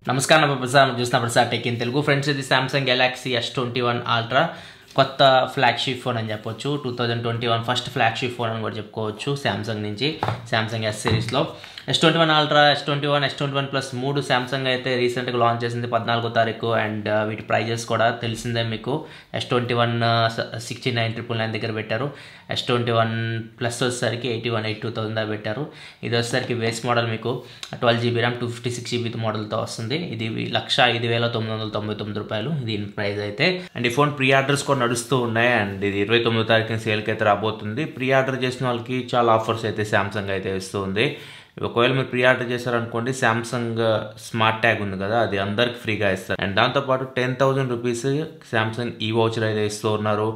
నమస్కారం ప్రసాద్ చూస్తున్న Prasad tech in Telugu friends. ఇది సామ్సంగ్ గెలాక్సీ S21 అల్ట్రా కొత్త ఫ్లాగ్షిప్ ఫోన్ అని చెప్పొచ్చు. 2021 ఫస్ట్ ఫ్లాగ్షిప్ ఫోన్ అని కూడా చెప్పుకోవచ్చు సామ్సంగ్ నుంచి. సామ్సంగ్ S సిరీస్లో S21 ultra, S21 plus 3 Samsung అయితే రీసెంట్గా లాంచ్ చేసింది 14వ తారీఖు. అండ్ వీటి ప్రైజెస్ కూడా తెలిసిందే మీకు. S21 69,999 దగ్గర పెట్టారు. S21 ప్లస్ వచ్చేసరికి 81,82,000 దాకా పెట్టారు. ఇది వచ్చేసరికి బేస్ మోడల్ మీకు 12GB ర్యామ్ 256GB మోడల్తో వస్తుంది. ఇది 1,05,999 రూపాయలు దీని ప్రైస్ అయితే. అండ్ ఈ ఫోన్ ప్రీ ఆర్డర్స్ కూడా నడుస్తూ ఉన్నాయి. అండ్ ఇది 29వ తారీఖున సేల్కి అయితే రాబోతుంది. ప్రీ ఆర్డర్ చేసిన వాళ్ళకి చాలా ఆఫర్స్ అయితే సామ్సంగ్ అయితే ఇస్తుంది. ఒకవేళ మీరు ప్రీ ఆర్డర్ చేశారనుకోండి, సామ్సంగ్ స్మార్ట్ ట్యాగ్ ఉంది కదా, అది అందరికి ఫ్రీగా ఇస్తారు. అండ్ దాంతోపాటు 10,000 రూపీస్ సామ్సంగ్ ఈ వౌచర్ అయితే ఇస్తూ ఉన్నారు.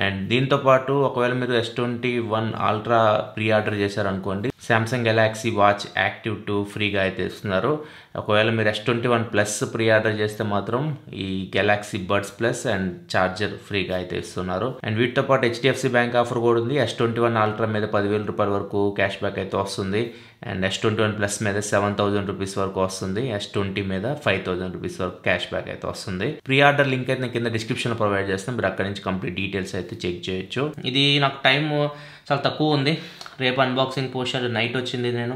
అండ్ దీంతోపాటు ఒకవేళ మీరు S21 అల్ట్రా ప్రీ ఆర్డర్ చేశారనుకోండి, సామ్సంగ్ గెలాక్సీ వాచ్ యాక్టివ్ 2 ఫ్రీగా అయితే ఇస్తున్నారు. ఒకవేళ మీరు S21 ప్లస్ ప్రీ ఆర్డర్ చేస్తే మాత్రం ఈ Galaxy buds plus and charger ఫ్రీగా అయితే ఇస్తున్నారు. అండ్ వీటితో పాటు HDFC బ్యాంక్ ఆఫర్ కూడా ఉంది. S21 అల్ట్రా మీద 10,000 రూపాయల వరకు క్యాష్ బ్యాక్ అయితే వస్తుంది. అండ్ S21 ప్లస్ మీద 7,000 రూపీస్ వరకు వస్తుంది. S20 మీద 5,000 రూపీస్ వరకు క్యాష్ బ్యాక్ అయితే వస్తుంది. ప్రీ ఆర్డర్ లింక్ అయితే నేను కింద డిస్క్రిప్షన్ లో ప్రొవైడ్ చేస్తాను. మీరు అక్కడ నుంచి కంప్లీట్ డీటెయిల్స్ అయితే చెక్ చేయొచ్చు. ఇది నాకు టైం చాలా తక్కువ ఉంది. రేపు అన్బాక్సింగ్ పోస్టర్ నైట్ వచ్చింది. నేను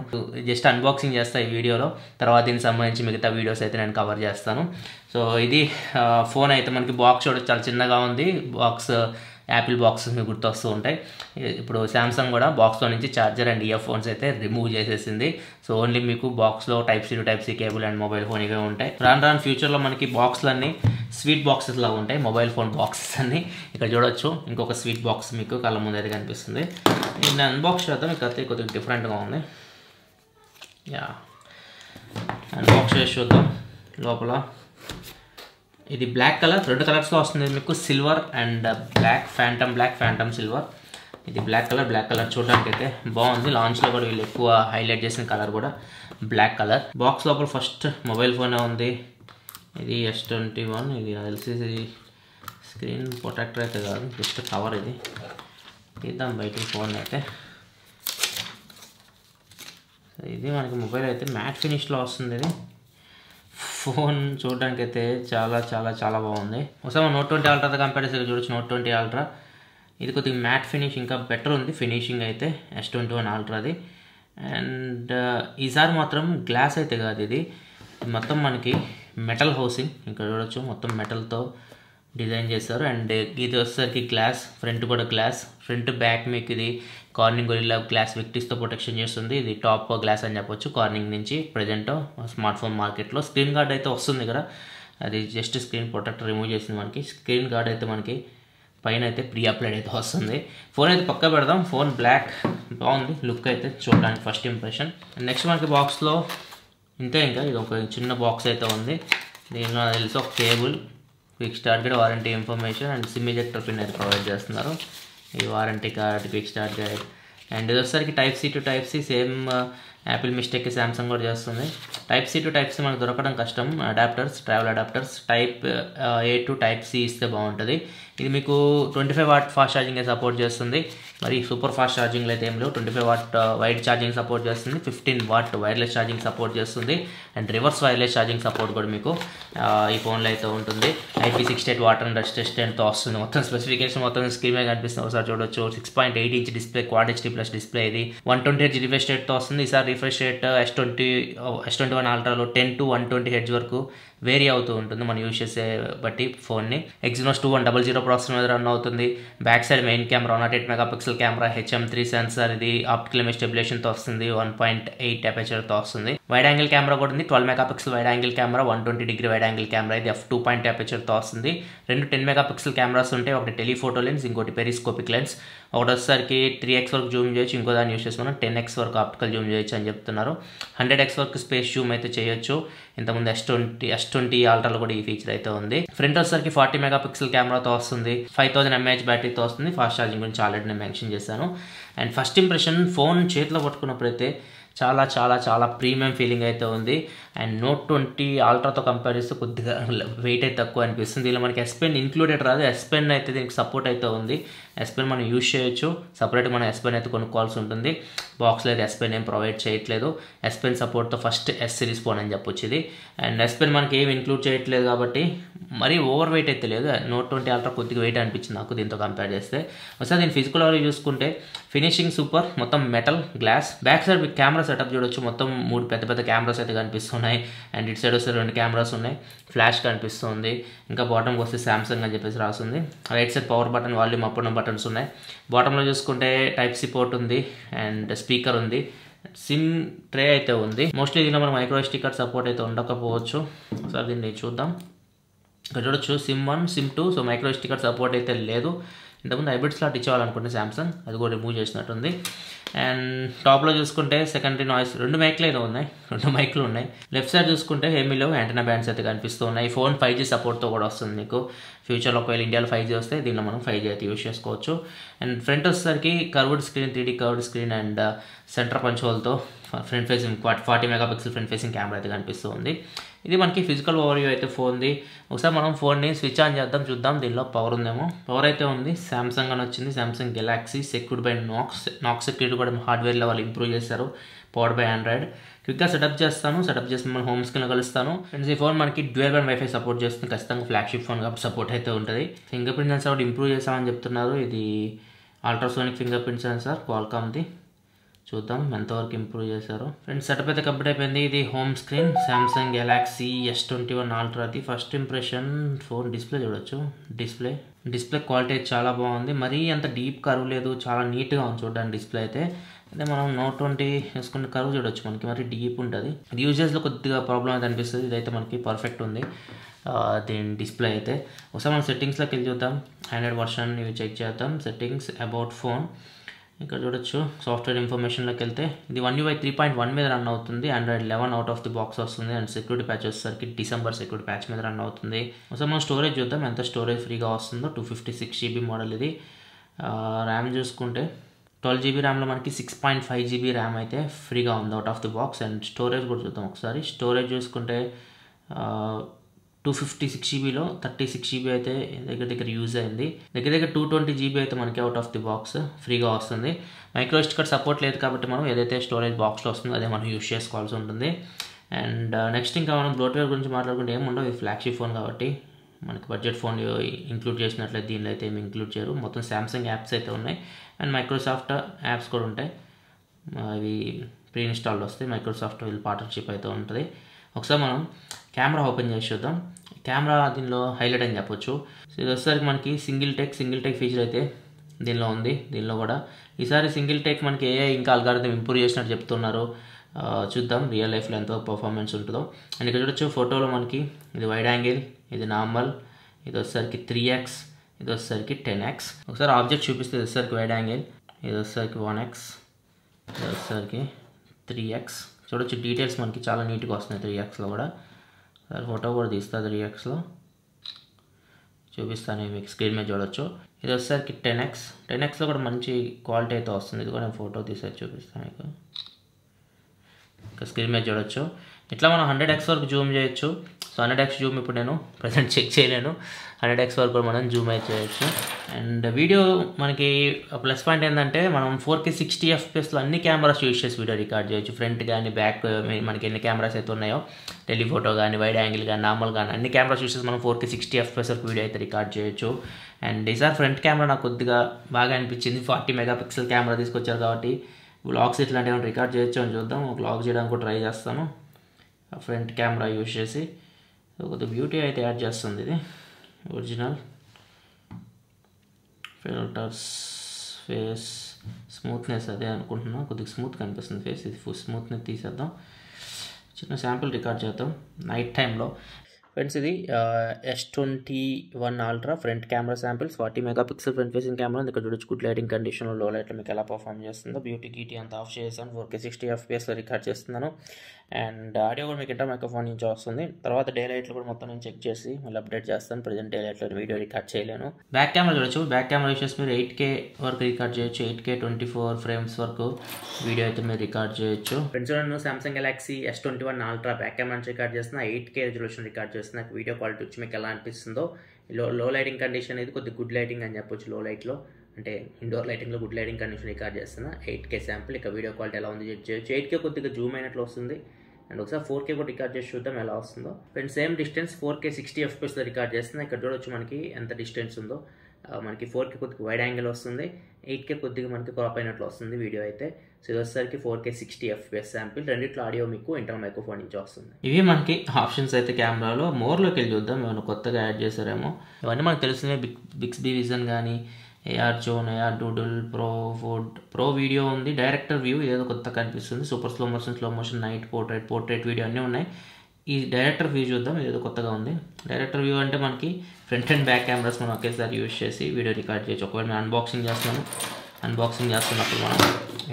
జస్ట్ అన్బాక్సింగ్ చేస్తాను ఈ వీడియోలో. తర్వాత దీనికి సంబంధించి మిగతా వీడియోస్ అయితే నేను కవర్ చేస్తాను. సో ఇది ఫోన్ అయితే మనకి బాక్స్ చూడ చాలా చిన్నగా ఉంది. బాక్స్ యాపిల్ బాక్స్ మీకు గుర్తొస్తూ ఉంటాయి. ఇప్పుడు సామ్సంగ్ కూడా బాక్స్లో నుంచి ఛార్జర్ అండ్ ఇయర్ ఫోన్స్ అయితే రిమూవ్ చేసేసింది. సో ఓన్లీ మీకు బాక్స్లో type C to type C cable and mobile phone ఇవే ఉంటాయి. రాను ఫ్యూచర్లో మనకి బాక్స్లన్నీ స్వీట్ బాక్సెస్ లాగా ఉంటాయి. మొబైల్ ఫోన్ బాక్సెస్ అన్నీ ఇక్కడ చూడొచ్చు. ఇంకొక స్వీట్ బాక్స్ మీకు కళ్ళ ముందు అయితే కనిపిస్తుంది. నేను అన్బాక్స్ చేద్దాం. మీకు అయితే కొద్దిగా డిఫరెంట్గా ఉంది. యా, అన్బాక్స్ చేసి చూద్దాం. లోపల ఇది బ్లాక్ కలర్, 2 కలర్స్లో వస్తుంది మీకు. Silver and black, phantom silver. ఇది బ్లాక్ కలర్ చూడడానికి అయితే బాగుంది. లాంచ్లో కూడా వీళ్ళు ఎక్కువ హైలైట్ చేసిన కలర్ కూడా బ్లాక్ కలర్. బాక్స్ లోపల ఫస్ట్ మొబైల్ ఫోనే ఉంది. ఇది S21. ఇది ఎల్సిసి స్క్రీన్ ప్రొటెక్టర్ అయితే కాదు, జస్ట్ కవర్. ఇది తీద్దాం బయటికి ఫోన్ అయితే. ఇది మనకి మొబైల్ అయితే మ్యాట్ ఫినిష్లో వస్తుంది. ఇది ఫోన్ చూడడానికి అయితే చాలా బాగుంది. ఒకసారి Note 20 అల్ట్రాతో కంపేర్ చేసి చూడొచ్చు. Note 20 అల్ట్రా ఇది కొద్దిగా మ్యాట్ ఫినిష్ ఇంకా బెటర్ ఉంది ఫినిషింగ్ అయితే S21 అల్ట్రాది. అండ్ ఈసారి మాత్రం గ్లాస్ అయితే కాదు, ఇది మొత్తం మనకి మెటల్ హౌసింగ్ ఇక్కడ చూడొచ్చు. మొత్తం మెటల్తో డిజైన్ చేశారు. అండ్ ఇది వచ్చేసరికి గ్లాస్, ఫ్రంట్ కూడా గ్లాస్. ఫ్రంట్ బ్యాక్ మీకు ఇది కార్నింగ్ గొరిల్లా గ్లాస్ విక్టిస్తో ప్రొటెక్షన్ చేస్తుంది. ఇది టాప్ గ్లాస్ అని చెప్పొచ్చు కార్నింగ్ నుంచి. ప్రజెంట్ స్మార్ట్ ఫోన్ మార్కెట్లో స్క్రీన్ గార్డ్ అయితే వస్తుంది ఇక్కడ. అది జస్ట్ స్క్రీన్ ప్రొటెక్టర్ రిమూవ్ చేసింది మనకి. స్క్రీన్ గార్డ్ అయితే మనకి పైన అయితే ప్రీ అప్లైడ్ అయితే వస్తుంది. ఫోన్ అయితే పక్క పెడదాం. ఫోన్ బ్లాక్ బాగుంది లుక్ అయితే చూడడానికి ఫస్ట్ ఇంప్రెషన్. నెక్స్ట్ మనకి బాక్స్లో ఇంతే, ఇంకా ఇది ఒక చిన్న బాక్స్ అయితే ఉంది. దీనిలో తెలిసి ఒక cable, quick start guide, warranty information and SIM ejector pin అయితే ప్రొవైడ్ చేస్తున్నారు. ఈ warranty card, quick start guide. And ఇది వచ్చేసరికి type C to type C. Same Apple mistake Samsung కూడా చేస్తుంది. Type C to type C మనకు దొరకడం కష్టం. Adapters, travel adapters type A to type C ఇస్తే బాగుంటుంది. ఇది మీకు 25 వాట్ ఫాస్ట్ ఛార్జింగ్ సపోర్ట్ చేస్తుంది. మరి సూపర్ ఫాస్ట్ ఛార్జింగ్లో అయితే ఏం లేవు. 25 వాట్ వైడ్ ఛార్జింగ్ సపోర్ట్ చేస్తుంది. 15 వాట్ వైర్లెస్ ఛార్జింగ్ సపోర్ట్ చేస్తుంది. And reverse wireless charging support కూడా మీకు ఈ ఫోన్లో అయితే ఉంటుంది. IP68 వాటర్ అండ్ డస్ట్ రెసిస్టెంట్తో వస్తుంది. మొత్తం స్పెసిఫికేషన్ మొత్తం స్క్రీన్ మీద కనిపిస్తుంది. ఒకసారి చూడొచ్చు. 6.8 inch display, Quad HD+ display. ఇది 120Hz రిఫ్రెష్ రేట్తో వస్తుంది. ఈసారి refresh rate S21 అల్ట్రాలో 10 to 120Hz వరకు వేరీ అవుతూ ఉంటుంది మనం యూజ్ చేసే బట్టి ఫోన్ని. Exynos 2100 ప్రాసెసర్ మీద రన్ అవుతుంది. Back side main camera 108 megapixel camera, HM3 sensor. ఇది ఆప్టికల్ ఇమేజ్ స్టెబిలేషన్తో వస్తుంది. 1.8 అపేచర్తో వస్తుంది. వైడ్ యాంగిల్ కెమెరా కూడా ఉంది. 12 megapixel wide angle camera, 120 degree wide angle camera. ఇది f2.2 అపేచర్తో వస్తుంది. 2 10 మెగాపిక్సెల్ కెమెరాస్ ఉంటాయి. ఒకటి టెలిఫోటో లెన్స్, ఇంకోటి పెరిస్కోపిక్ లెన్స్. ఒకటి వచ్చేసరికి 3x వరకు జూమ్ చేయొచ్చు, ఇంకో దాన్ని యూస్ చేసుకున్నాం 10x వరకు ఆప్టికల్ జూమ్ చేయొచ్చు అని చెప్తున్నారు. 100x వరకు స్పేస్ జూమ్ అయితే చేయొచ్చు. ఇంతకుముందు S20 అల్ట్రాలో కూడా ఈ ఫీచర్ అయితే ఉంది. ఫ్రంట్ వచ్చేసరికి 40 మెగాపిక్సెల్ కెమెరాతో వస్తుంది. 5000 mAh బ్యాటరీతో వస్తుంది. ఫాస్ట్ ఛార్జింగ్ గురించి ఆల్రెడీ నేను మెన్షన్ చేశాను. అండ్ ఫస్ట్ ఇంప్రెషన్ ఫోన్ చేతిలో పట్టుకున్నప్పుడైతే చాలా చాలా చాలా ప్రీమియం ఫీలింగ్ అయితే ఉంది. అండ్ నోట్ 20 అల్ట్రాతో కంపేర్ చేస్తే కొద్దిగా వెయిట్ అయితే తక్కువ అనిపిస్తుంది. ఇలా మనకి S Pen ఇంక్లూడెడ్ రాదు. S Pen అయితే దీనికి సపోర్ట్ అయితే ఉంది. S Pen మనం యూజ్ చేయొచ్చు. సపరేట్గా మనం S Pen అయితే కొనుక్కోవాల్సి ఉంటుంది. బాక్స్లో అయితే S Pen ఏం ప్రొవైడ్ చేయట్లేదు. S Pen సపోర్ట్తో ఫస్ట్ S సిరీస్ ఫోన్ అని చెప్పొచ్చు ఇది. అండ్ S Pen మనకి ఏం ఇంక్లూడ్ చేయట్లేదు కాబట్టి మరీ ఓవర్ వెయిట్ అయితే లేదు. నోట్ 20 అల్ట్రా కొద్దిగా వెయిట్ అనిపించింది నాకు దీంతో కంపేర్ చేస్తే. ఒకసారి దీని ఫిజికల్ వాల్యూ చూసుకుంటే ఫినిషింగ్ సూపర్, మొత్తం మెటల్ గ్లాస్. బ్యాక్ సైడ్ మీకు కెమెరా సెటప్ చూడొచ్చు. మొత్తం 3 పెద్ద పెద్ద కెమెరాస్ అయితే కనిపిస్తున్నాయి. అండ్ ఇటు సైడ్ వస్తే 2 కెమెరాస్ ఉన్నాయి. ఫ్లాష్ కనిపిస్తుంది. ఇంకా బాటమ్కి వస్తే సామ్సంగ్ అని చెప్పేసి రాస్తుంది. Right side power button, volume up and buttons ఉన్నాయి. బాటంలో చూసుకుంటే టైప్ సి పోర్ట్ ఉంది అండ్ స్పీకర్ ఉంది. సిమ్ ట్రే అయితే ఉంది. మోస్ట్లీ దీనిలో మన మైక్రో SD కార్డ్ సపోర్ట్ అయితే ఉండకపోవచ్చు. ఒకసారి దీన్ని చూద్దాం. ఇక్కడ చూడొచ్చు SIM 1, SIM 2. So micro SD card support అయితే లేదు. ఇంతకుముందు హైబ్రిడ్ స్లాట్ ఇచ్చేవాలనుకుంటే సామ్సంగ్, అది కూడా రిమూవ్ చేసినట్టుంది. అండ్ టాప్లో చూసుకుంటే సెకండరీ నాయిస్ 2 మైక్లు అయితే ఉన్నాయి. 2 మైక్లు ఉన్నాయి. లెఫ్ట్ సైడ్ చూసుకుంటే ఏమీ లేవు. యాంటెనా బ్యాండ్స్ అయితే కనిపిస్తూ ఉన్నాయి. ఫోన్ 5G సపోర్ట్తో కూడా వస్తుంది మీకు. ఫ్యూచర్లో ఒకవేళ ఇండియాలో 5G వస్తే దీనిలో మనం 5G అయితే యూజ్ చేసుకోవచ్చు. అండ్ ఫ్రంట్ వచ్చేసరికి curved screen, 3D curved screen and center punch హోల్తో front facing 40 megapixel front facing camera అయితే కనిపిస్తూ ఉంది. ఇది మనకి ఫిజికల్ ఓవర్వ్యూ అయితే ఫోన్ది. ఒకసారి మనం ఫోన్ని స్విచ్ ఆన్ చేద్దాం, చూద్దాం దీనిలో పవర్ ఉందేమో. పవర్ అయితే ఉంది. సామ్సంగ్ అని వచ్చింది. Samsung Galaxy secured by Knox security కూడా హార్డ్వేర్ లెవెల్ ఇంప్రూవ్ చేశారు. Powered by Android. క్విక్గా సెటప్ చేస్తాను. సెటప్ చేసి మన హోమ్ స్క్రీన్లో కలుస్తాను. ఫ్రెండ్స్ ఈ ఫోన్ మనకి డ్యూయల్ బ్యాండ్ వైఫై సపోర్ట్ చేస్తుంది. ఖచ్చితంగా ఫ్లాగ్షిప్ ఫోన్ కాబట్టి సపోర్ట్ అయితే ఉంటుంది. ఫింగర్ ప్రింట్ సెన్సార్ కూడా ఇంప్రూవ్ చేస్తామని చెప్తున్నారు. ఇది అల్ట్రాసోనిక్ ఫింగర్ ప్రింట్ సెన్సార్ క్వాల్కామ్ది. చూద్దాం ఎంతవరకు ఇంప్రూవ్ చేశారు. ఫ్రెండ్స్ సెటప్ అయితే కంప్లీట్ అయిపోయింది. ఇది home screen Samsung Galaxy S21 అల్ట్రాది. ఫస్ట్ ఇంప్రెషన్ ఫోన్ డిస్ప్లే చూడొచ్చు. డిస్ప్లే క్వాలిటీ చాలా బాగుంది. మరీ అంత డీప్ కర్వ్ లేదు. చాలా నీట్గా ఉంది చూడడానికి డిస్ప్లే అయితే. అదే మనం నోట్ 20 వేసుకున్న కర్వ్ చూడొచ్చు. మనకి మరి డీప్ ఉంటుంది. ఇది యూజెస్లో కొద్దిగా ప్రాబ్లం అయితే అనిపిస్తుంది. ఇదైతే మనకి పర్ఫెక్ట్ ఉంది దీని డిస్ప్లే అయితే. ఒకసారి మనం సెట్టింగ్స్లోకి వెళ్ళి చూద్దాం. ఆండ్రాయిడ్ వర్షన్ ఇవి చెక్ చేద్దాం. సెట్టింగ్స్, అబౌట్ ఫోన్, ఇక్కడ చూడొచ్చు. సాఫ్ట్వేర్ ఇన్ఫర్మేషన్లోకి వెళ్తే ఇది One UI 3.1 మీద రన్ అవుతుంది. Android 11 out of the box వస్తుంది. అండ్ సెక్యూరిటీ ప్యాచ్ వచ్చేసరికి డిసెంబర్ సెక్యూరిటీ ప్యాచ్ మీద రన్ అవుతుంది. ఒకసారి మనం స్టోరేజ్ చూద్దాం ఎంత స్టోరేజ్ ఫ్రీగా వస్తుందో. 256 GB మోడల్ ఇది. ర్యామ్ చూసుకుంటే 12 GB ర్యామ్లో మనకి 6.5 GB ర్యామ్ అయితే ఫ్రీగా ఉంది out of the box. And storage కూడా చూద్దాం ఒకసారి. స్టోరేజ్ చూసుకుంటే 256 GBలో 36 GB అయితే దగ్గర యూజ్ అయింది. దగ్గర 220 GB అయితే మనకి అవుట్ ఆఫ్ ది బాక్స్ ఫ్రీగా వస్తుంది. మైక్రో SD కార్డ్ సపోర్ట్ లేదు కాబట్టి మనం ఏదైతే స్టోరేజ్ బాక్స్లో వస్తుందో అదే మనం యూజ్ చేసుకోవాల్సి ఉంటుంది. అండ్ నెక్స్ట్ ఇంకా మనం బ్లోట్వేర్ గురించి మాట్లాడుకుంటే ఏముండవు. ఇది ఫ్లాగ్షిప్ ఫోన్ కాబట్టి మనకి బడ్జెట్ ఫోన్ ఇంక్లూడ్ చేసినట్లయితే దీనిలో అయితే ఏమి ఇంక్లూడ్ చేయరు. మొత్తం సామ్సంగ్ యాప్స్ అయితే ఉన్నాయి అండ్ మైక్రోసాఫ్ట్ యాప్స్ కూడా ఉంటాయి. అవి ప్రీ ఇన్స్టాల్డ్ వస్తాయి. మైక్రోసాఫ్ట్ వీళ్ళ పార్ట్నర్షిప్ అయితే ఉంటుంది. ఒకసారి మనం కెమెరా ఓపెన్ చేసి చూద్దాం. కెమెరా దీనిలో హైలైట్ అని చెప్పొచ్చు. సో ఇది వచ్చేసరికి మనకి సింగిల్ టేక్ ఫీచర్ అయితే దీనిలో ఉంది. దీనిలో కూడా ఈసారి సింగిల్ టేక్ మనకి AI ఇంకా అల్గారిథం ఇంప్రూవ్ చేసినట్టు చెప్తున్నారు. చూద్దాం రియల్ లైఫ్లో ఎంతో పర్ఫార్మెన్స్ ఉంటుందో. అండ్ ఇక్కడ చూడొచ్చు ఫోటోలో మనకి ఇది వైడ్ యాంగిల్, ఇది నార్మల్, ఇది వచ్చేసరికి 3x, ఇది వచ్చేసరికి 10x. ఒకసారి ఆబ్జెక్ట్ చూపిస్తే ఇది వచ్చేసరికి వైడ్ యాంగిల్, ఇది వచ్చేసరికి 1x, ఇది వచ్చేసరికి 3x. చూడొచ్చు డీటెయిల్స్ మనకి చాలా నీట్గా వస్తున్నాయి 3xలో కూడా. ఫోటో కూడా తీస్తుంది 3xలో, చూపిస్తాను మీకు స్క్రీన్ మీద చూడొచ్చు. ఇది వచ్చేసరికి 10xలో కూడా మంచి క్వాలిటీ అయితే వస్తుంది. ఇది కూడా నేను ఫోటో తీసేది చూపిస్తాను మీకు. ఇంకా స్క్రీన్ మీద చూడొచ్చు. ఇట్లా మనం 100x వరకు జూమ్ చేయొచ్చు. సో 100x జూమ్ ఇప్పుడు నేను ప్రజెంట్ చెక్ చేయలేను. 100x వరకు కూడా మనం జూమ్ అయితే చేయొచ్చు. అండ్ వీడియో మనకి ప్లస్ పాయింట్ ఏంటంటే మనం 4K 60 FPSలో అన్ని కెమెరాస్ యూజ్ చేసి వీడియో రికార్డ్ చేయొచ్చు. ఫ్రంట్ కానీ బ్యాక్ మనకి ఎన్ని కెమెరాస్ అయితే ఉన్నాయో, టెలిఫోటో కానీ వైడ్ యాంగిల్ కానీ నార్మల్ కానీ అన్ని కెమెరాస్ యూజ్ చేసి మనం 4K 60 FPS వరకు వీడియో అయితే రికార్డ్ చేయొచ్చు. అండ్ ఈసారి ఫ్రంట్ కెమెరా నాకు కొద్దిగా బాగా అనిపించింది. 40 మెగాపిక్సెల్ కెమెరా తీసుకొచ్చారు కాబట్టి వ్లాగ్స్ ఇట్లాంటివి ఏమైనా రికార్డ్ చేయొచ్చు అని చూద్దాం. వ్లాగ్ చేయడానికి కూడా ట్రై చేస్తాను ఫ్రంట్ కెమెరా యూజ్ చేసి. కొద్దిగా బ్యూటీ అయితే యాడ్ చేస్తుంది ఇది. ఒరిజినల్ ఫిల్టర్స్, ఫేస్ స్మూత్నెస్ అదే అనుకుంటున్నా. కొద్దిగా స్మూత్ కనిపిస్తుంది ఫేస్. ఇది ఫుల్ స్మూత్నెస్ తీసేద్దాం. చిన్న శాంపుల్ రికార్డ్ చేద్దాం నైట్ టైంలో. ఫ్రెండ్స్ ఇది S21 Ultra front camera samples 40 megapixel front facing camera. ఇక్కడ చూడొచ్చు గుడ్ లైటింగ్ కండిషన్లో లో లైట్లో మీకు ఎలా పర్ఫామ్ చేస్తుందో. బ్యూటీ గీటీ అంతా ఆఫ్ చేసాను. 4K 60 FPSలో రికార్డ్ చేస్తున్నాను. అండ్ ఆడియో కూడా మీకు ఇంటర్ మైక్రోఫోన్ నుంచి వస్తుంది. తర్వాత డే లైట్లో కూడా మొత్తం నేను చెక్ చేసి మళ్ళీ అప్డేట్ చేస్తాను. ప్రజెంట్ డే లైట్లో వీడియో రికార్డ్ చేయలేను. బ్యాక్ కెమెరా చూడొచ్చు. బ్యాక్ కెమెరా వచ్చేసి మీరు 8K వరకు రికార్డ్ చేయొచ్చు. 8K 24 ఫ్రేమ్స్ వరకు వీడియో అయితే మీరు రికార్డ్ చేయొచ్చు. ఫ్రెండ్స్ నేను Samsung Galaxy S21 Ultra back camera నుంచి రికార్డ్ చేస్తున్నా. 8K రెజల్యూషన్ రికార్డ్ చేస్తున్నా. నాకు వీడియో క్వాలిటీ వచ్చి మీకు ఎలా అనిపిస్తుందో. లో లైటింగ్ కండిషన్ ఇది కొద్దిగా గుడ్ లైటింగ్ అని చెప్పొచ్చు. లో లైట్లో అంటే ఇండోర్ లైటింగ్లో గుడ్ లైటింగ్ కండిషన్ రికార్డ్ చేస్తున్నా. 8K sample. ఇక వీడియో క్వాలిటీ ఎలా ఉంది చెక్ చేయొచ్చు. 8K కొద్దిగా జూమ్ అయినట్లు వస్తుంది. అండ్ ఒకసారి 4K కూడా రికార్డ్ చేసి చూద్దాం ఎలా వస్తుందో. ఫ్రెండ్స్ సేమ్ డిస్టెన్స్ 4K 60 FPSలో రికార్డ్ చేస్తున్నా. ఇక్కడ చూడొచ్చు మనకి ఎంత డిస్టెన్స్ ఉందో. మనకి 4K కొద్దిగా వైడ్ యాంగిల్ వస్తుంది. 8K కొద్దిగా మనకి క్రాప్ అయినట్లు వస్తుంది వీడియో అయితే. సో ఇది వచ్చేసరికి 4K 60 FPS శాంపిల్. రెండిట్లో ఆడియో మీకు ఇంటర్నల్ మైక్రోఫోన్ నుంచి వస్తుంది. ఇవి మనకి ఆప్షన్స్ అయితే కెమెరాలో. మోర్లోకి వెళ్ళి చూద్దాం ఏమైనా కొత్తగా యాడ్ చేశారేమో. ఇవన్నీ మనకు తెలిసినవి. బిక్స్బీ విజన్ కానీ, AR zone, AR doodle, pro video ఉంది. డైరెక్టర్ వ్యూ ఏదో కొత్త కనిపిస్తుంది. Super slow motion, night portrait video అన్నీ ఉన్నాయి. ఈ డైరెక్టర్ వ్యూ చూద్దాం. ఏదో కొత్తగా ఉంది. డైరెక్టర్ వ్యూ అంటే మనకి ఫ్రంట్ అండ్ బ్యాక్ కెమెరాస్ మనం ఒకేసారి యూజ్ చేసి వీడియో రికార్డ్ చేయొచ్చు. ఒకవేళ నేను అన్బాక్సింగ్ చేస్తున్నప్పుడు మనం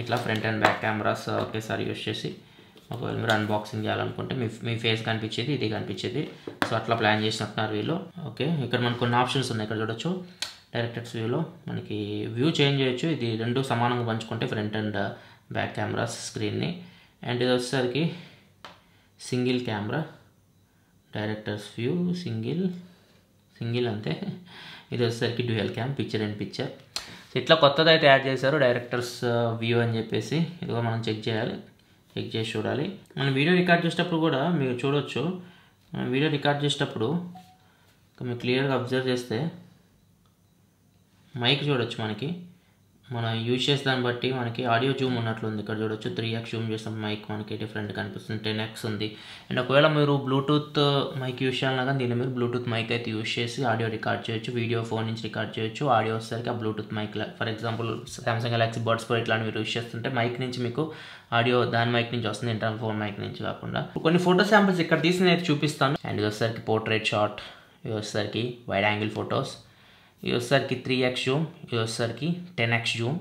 ఇట్లా ఫ్రంట్ అండ్ బ్యాక్ కెమెరాస్ ఒకేసారి యూజ్ చేసి ఒకవేళ మీరు అన్బాక్సింగ్ చేయాలనుకుంటే మీ ఫేస్ కనిపించేది, ఇది కనిపించేది. సో అట్లా ప్లాన్ చేసినట్టున్నారు వీళ్ళు. ఓకే, ఇక్కడ మనకు కొన్ని ఆప్షన్స్ ఉన్నాయి. ఇక్కడ చూడొచ్చు డైరెక్టర్స్ వ్యూలో మనకి వ్యూ చేంజ్ చేయొచ్చు. ఇది రెండు సమానంగా పంచుకుంటే ఫ్రంట్ అండ్ బ్యాక్ కెమెరాస్ స్క్రీన్ని. అండ్ ఇది వచ్చేసరికి single camera, director's view single అంతే. ఇది వచ్చేసరికి dual cam, picture and picture. So ఇట్లా కొత్తది అయితే యాడ్ చేశారు డైరెక్టర్స్ వ్యూ అని చెప్పేసి. ఇదిగో మనం చెక్ చేసి చూడాలి. మనం వీడియో రికార్డ్ చేసేటప్పుడు కూడా మీరు చూడొచ్చు. వీడియో రికార్డ్ చేసేటప్పుడు మీరు క్లియర్గా అబ్జర్వ్ చేస్తే మైక్ చూడొచ్చు. మనం యూజ్ చేసే దాన్ని బట్టి మనకి ఆడియో జూమ్ ఉన్నట్లుంది. ఇక్కడ చూడొచ్చు 3x జూమ్ చేస్తాం. మైక్ మనకి డిఫరెంట్ కనిపిస్తుంది. 10x ఉంది. అండ్ ఒకవేళ మీరు బ్లూటూత్ మైక్ యూజ్ చేయాలన్నా కానీ దీన్ని మీరు బ్లూటూత్ మైక్ అయితే యూజ్ చేసి ఆడియో రికార్డ్ చేయొచ్చు. వీడియో ఫోన్ నుంచి రికార్డ్ చేయొచ్చు. ఆడియో వచ్చేసరికి ఆ Bluetooth mic, for example Samsung Galaxy Buds Pro ఇట్లాంటి మీరు యూజ్ చేస్తుంటే మైక్ నుంచి మీకు ఆడియో దాని మైక్ నుంచి వస్తుంది, ఇంటర్నల్ ఫోన్ మైక్ నుంచి కాకుండా. కొన్ని ఫోటో శాంపిల్స్ ఇక్కడ తీసి నేను చూపిస్తాను. అండ్ ఇది వచ్చేసరికి పోర్ట్రేట్ షాట్, ఇది వచ్చేసరికి వైడ్ యాంగిల్ ఫొటోస్, ఇది వచ్చేసరికి 3x జూమ్, ఇది వచ్చేసరికి 10x జూమ్.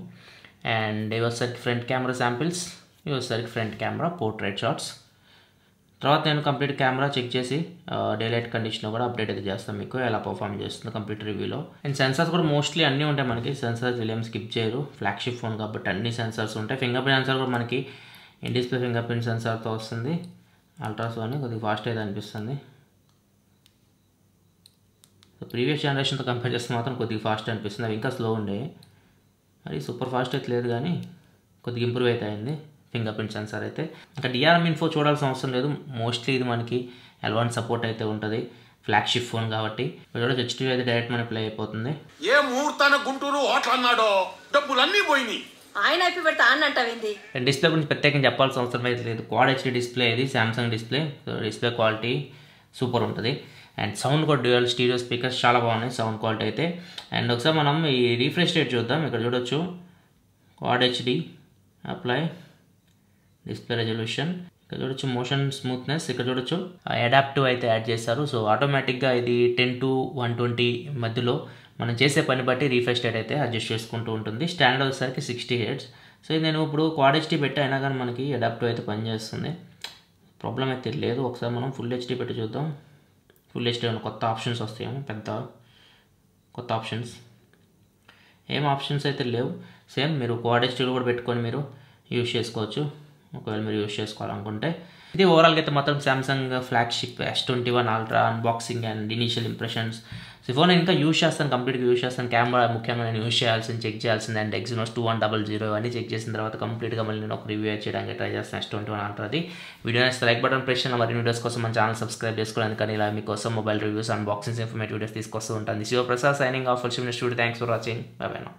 అండ్ ఇది వచ్చేసరికి ఫ్రంట్ కెమెరా శాంపిల్స్, ఇది వచ్చేసరికి ఫ్రంట్ కెమెరా పోర్ట్రేట్ షాట్స్. తర్వాత నేను కంప్లీట్ కెమెరా చెక్ చేసి డే లైట్ కండిషన్లో కూడా అప్డేట్ అయితే చేస్తాను మీకు ఎలా పర్ఫామ్ చేస్తుందో కంప్లీట్ రివ్యూలో. అండ్ సెన్సార్స్ కూడా మోస్ట్లీ అన్నీ ఉంటాయి మనకి. సెన్సార్స్ వీళ్ళేం స్కిప్ చేయరు. ఫ్లాగ్షిప్ ఫోన్ కాబట్టి అన్ని సెన్సార్స్ ఉంటాయి. ఫింగర్ ప్రింట్ సెన్సార్ కూడా మనకి ఇన్ డిస్ప్లే ఫింగర్ ప్రింట్ సెన్సార్తో వస్తుంది. అల్ట్రాసోని కొద్దిగా ఫాస్ట్ అయితే అనిపిస్తుంది. ప్రీవియస్ జనరేషన్తో కంపేర్ చేస్తే మాత్రం కొద్దిగా ఫాస్ట్ అనిపిస్తుంది. అవి ఇంకా స్లో ఉండే, మరి సూపర్ ఫాస్ట్ అయితే లేదు కానీ కొద్దిగా ఇంప్రూవ్ అయితే అయింది ఫింగర్ ప్రింట్ సెన్సార్ అయితే. ఇంకా DRM ఇన్ఫో చూడాల్సిన అవసరం లేదు. మోస్ట్లీ ఇది మనకి L1 సపోర్ట్ అయితే ఉంటుంది. ఫ్లాగ్షిప్ ఫోన్ కాబట్టి చూడొచ్చు. HDR అయితే డైరెక్ట్ మన ప్లే అయిపోతుంది. ఏ ముహూర్తాన గుంటూరు హోటల్ అన్నాడో డబ్బులన్నీ పోయినాయి. ఆయన అయిపోయి పెడతా అన్నట్టవింది. డిస్ప్లే గురించి ప్రత్యేకంగా చెప్పాల్సిన అవసరం అయితే లేదు. క్వాడ్ HD డిస్ప్లే ఇది, Samsung display. Display quality super ఉంటుంది. అండ్ సౌండ్ కూడా డ్యూయల్ స్టీరియో స్పీకర్స్ చాలా బాగున్నాయి సౌండ్ క్వాలిటీ అయితే. అండ్ ఒకసారి మనం ఈ రీఫ్రెష్ రేట్ చూద్దాం. ఇక్కడ చూడొచ్చు quad HD, apply, display resolution, ఇక్కడ చూడొచ్చు మోషన్ స్మూత్నెస్, ఇక్కడ చూడొచ్చు అడాప్టివ్ అయితే యాడ్ చేశారు. సో ఆటోమేటిక్గా ఇది 10 to 120 మధ్యలో మనం చేసే పని బట్టి రీఫ్రెష్ రేట్ అయితే అడ్జస్ట్ చేసుకుంటూ ఉంటుంది. స్టాండర్డ్ వచ్చేసరికి 60 Hz. సో ఇది నేను ఇప్పుడు క్వాడ్ HD పెట్టి అయినా కానీ మనకి అడాప్టివ్ అయితే పనిచేస్తుంది. ప్రాబ్లం అయితే లేదు. ఒకసారి మనం ఫుల్ HD పెట్టి చూద్దాం. ఫుల్ HD కొత్త ఆప్షన్స్ వస్తాయేమో, కొత్త ఆప్షన్స్ ఏం ఆప్షన్స్ అయితే లేవు. సేమ్ మీరు క్వాడ్ HDలో కూడా పెట్టుకొని మీరు యూజ్ చేసుకోవచ్చు ఒకవేళ మీరు యూజ్ చేసుకోవాలనుకుంటే. ఇది ఓవరాల్గా అయితే మాత్రం Samsung flagship S21 Ultra unboxing and initial impressions. So phone నేను ఇంకా యూజ్ చేస్తాను, కంప్లీట్గా యూజ్ చేస్తాను. కెమెరా ముఖ్యంగా నేను యూజ్ చేయాల్సింది, చెక్ చేయాల్సింది. అండ్ Exynos 2100 ఇవన్నీ చెక్ చేసిన తర్వాత కంప్లీట్గా మళ్ళీ నేను ఒక రివ్యూ చేయడానికి ట్రై చేస్తాను S21 Ultraది. వీడియో నచ్చితే లైక్ బటన్ ప్రెస్ చేయండి. మరిన్ని వీడియోస్ కోసం మన ఛానల్ సబ్స్క్రైబ్ చేసుకోవడానికి కానీ ఇలా మీకోసం mobile reviews, unboxings, informative videos తీసుకొస్తూ ఉంటాను. This your Prasad signing off. Studio thanks for watching. By by now.